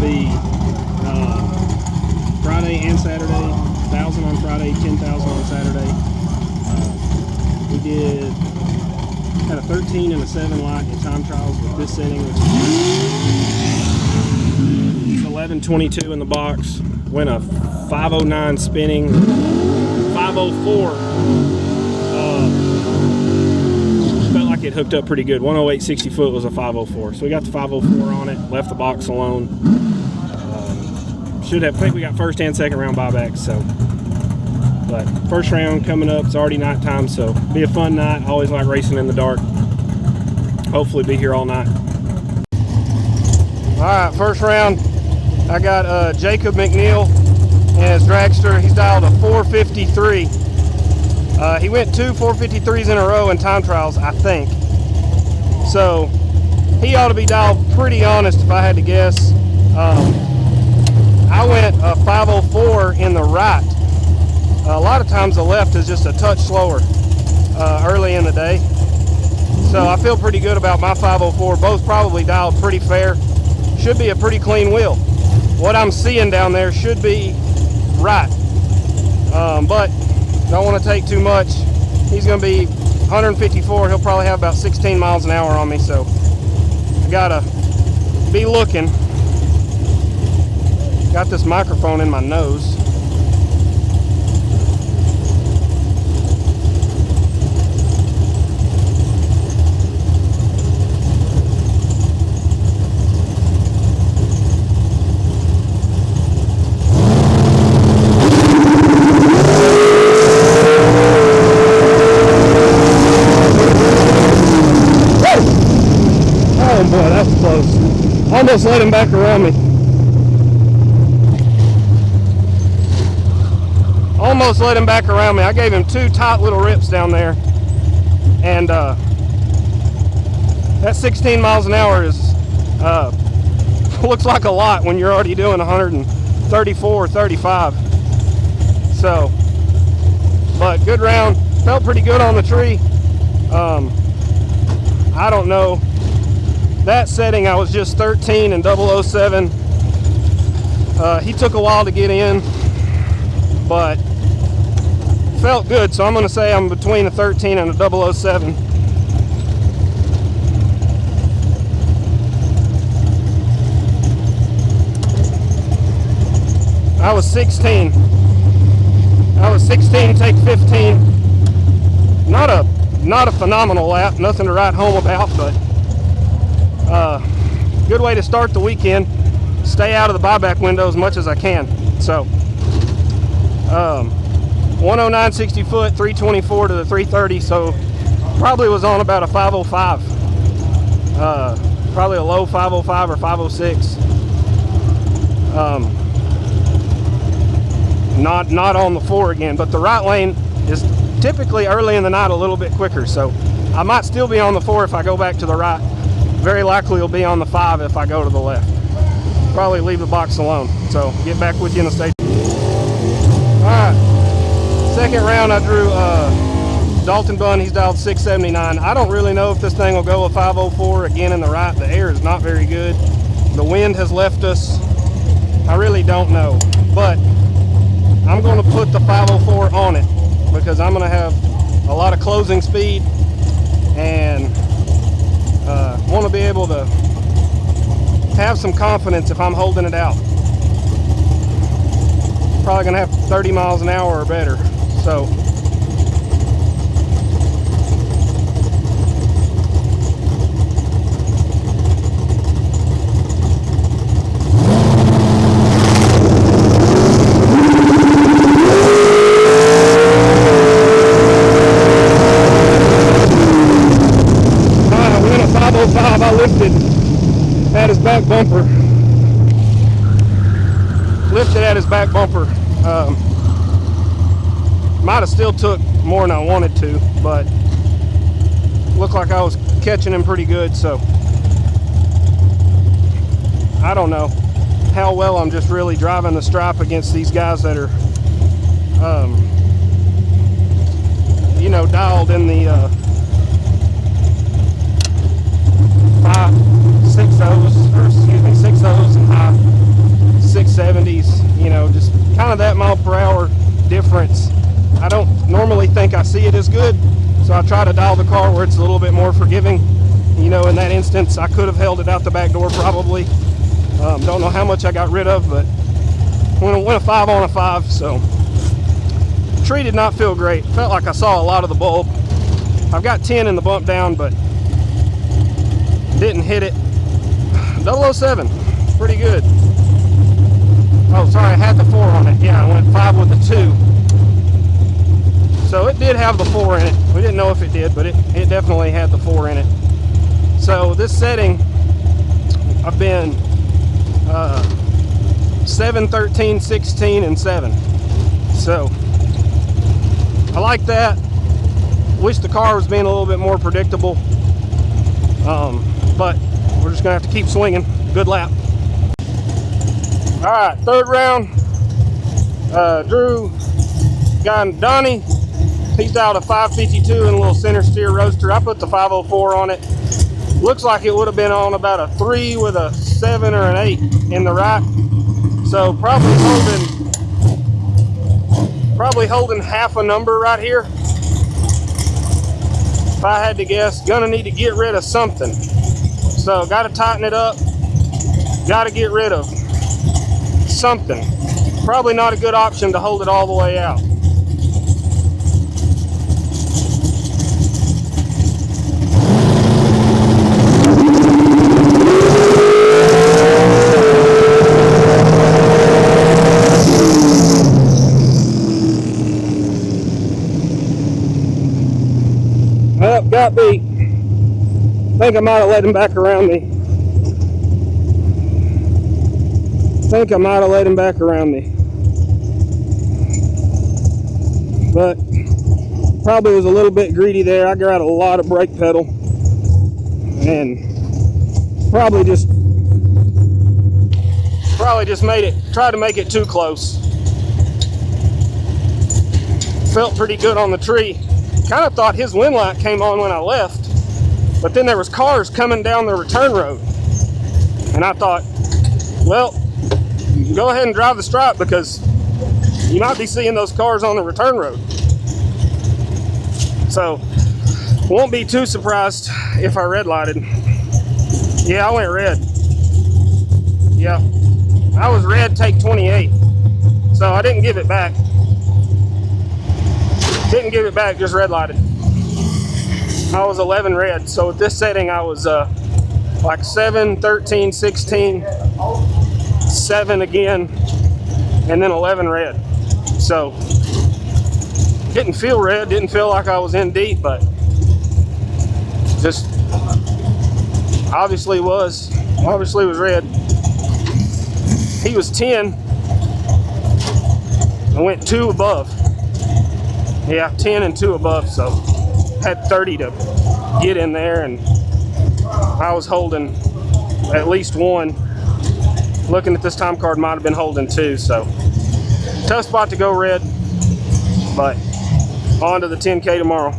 to be Friday and Saturday, 1,000 on Friday, 10,000 on Saturday. We had a 13 and a 7 light in time trials with this setting, which is 1122 in the box. Went a 509 spinning, 504. Felt like it hooked up pretty good. 108 60 foot was a 504. So we got the 504 on it, left the box alone. I think we got first and second round buybacks. So, but first round coming up, it's already nighttime, so be a fun night. I always like racing in the dark. Hopefully be here all night. All right, first round, I got Jacob McNeil and his dragster. He's dialed a 453. He went 2 453s in a row in time trials, I think. So he ought to be dialed pretty honest if I had to guess. I went a 504 in the right. A lot of times the left is just a touch slower early in the day. So I feel pretty good about my 504. Both probably dialed pretty fair. Should be a pretty clean wheel. What I'm seeing down there should be right. But don't want to take too much. He's going to be 154. He'll probably have about 16 miles an hour on me. So I got to be looking. Got this microphone in my nose. Oh boy, that was close. Almost let him back around me. Almost let him back around me. I gave him 2 tight little rips down there. And that 16 miles an hour is looks like a lot when you're already doing 134, 35. So, but good round. Felt pretty good on the tree. I don't know. That setting, I was just 13 and 007. He took a while to get in, but felt good, so I'm going to say I'm between a 13 and a 007. I was 16. Take 15. Not a phenomenal lap, nothing to write home about, but good way to start the weekend. Stay out of the buyback window as much as I can. So 109 60 foot, 324 to the 330, so probably was on about a 505. Probably a low 505 or 506. Not on the 4 again, but the right lane is typically early in the night a little bit quicker, so I might still be on the 4 if I go back to the right. Very likely will be on the 5 if I go to the left. Probably leave the box alone. So get back with you in the station. All right, second round I drew Dalton Bunn. He's dialed 679. I don't really know if this thing will go a 504 again in the right. The air is not very good. The wind has left us. I really don't know, but I'm going to put the 504 on it because I'm going to have a lot of closing speed and want to be able to have some confidence if I'm holding it out. Probably going to have 30 miles an hour or better. So I lifted at his back bumper. Might have still took more than I wanted to, but looked like I was catching him pretty good, so I don't know how well I'm just really driving the stripe against these guys that are dialed in the 6 O's and high. 70s, you know, just kind of that mile per hour difference. I don't normally think I see it as good, so I try to dial the car where it's a little bit more forgiving. You know, in that instance, I could have held it out the back door probably. Don't know how much I got rid of, but went a 5 on a 5, so the tree did not feel great. Felt like I saw a lot of the bulb. I've got 10 in the bump down, but didn't hit it. 007, pretty good. Oh, sorry, I had the 4 on it. Yeah, I went 5 with the 2. So it did have the 4 in it. We didn't know if it did, but it definitely had the 4 in it. So this setting, I've been 7, 13, 16, and 7. So I like that. Wish the car was being a little bit more predictable. But we're just gonna have to keep swinging. Good lap. All right, third round. Drew, guy Donnie, he's out a 552 and a little center steer roaster. I put the 504 on it. Looks like it would have been on about a 3 with a 7 or an 8 in the right. So probably holding half a number right here. If I had to guess, gonna need to get rid of something. So got to tighten it up. Got to get rid of something. Probably not a good option to hold it all the way out. Well, got beat. Think I might have let him back around me. But probably was a little bit greedy there. I got a lot of brake pedal and probably just tried to make it too close. Felt pretty good on the tree. Kind of thought his wind light came on when I left, but then there was cars coming down the return road, and I thought, well, go ahead and drive the stripe because you might be seeing those cars on the return road. So won't be too surprised if I red lighted. Yeah, I went red. Yeah, I was red take 28, so I didn't give it back. Just red lighted. I was 11 red, so with this setting I was like 7, 13, 16, 7 again, and then 11 red. So didn't feel red, didn't feel like I was in deep, but just obviously was red. He was 10. I went 2 above. Yeah, 10 and 2 above, so had 30 to get in there, and I was holding at least 1. Looking at this time card, might have been holding 2, so tough spot to go red, but on to the 10K tomorrow.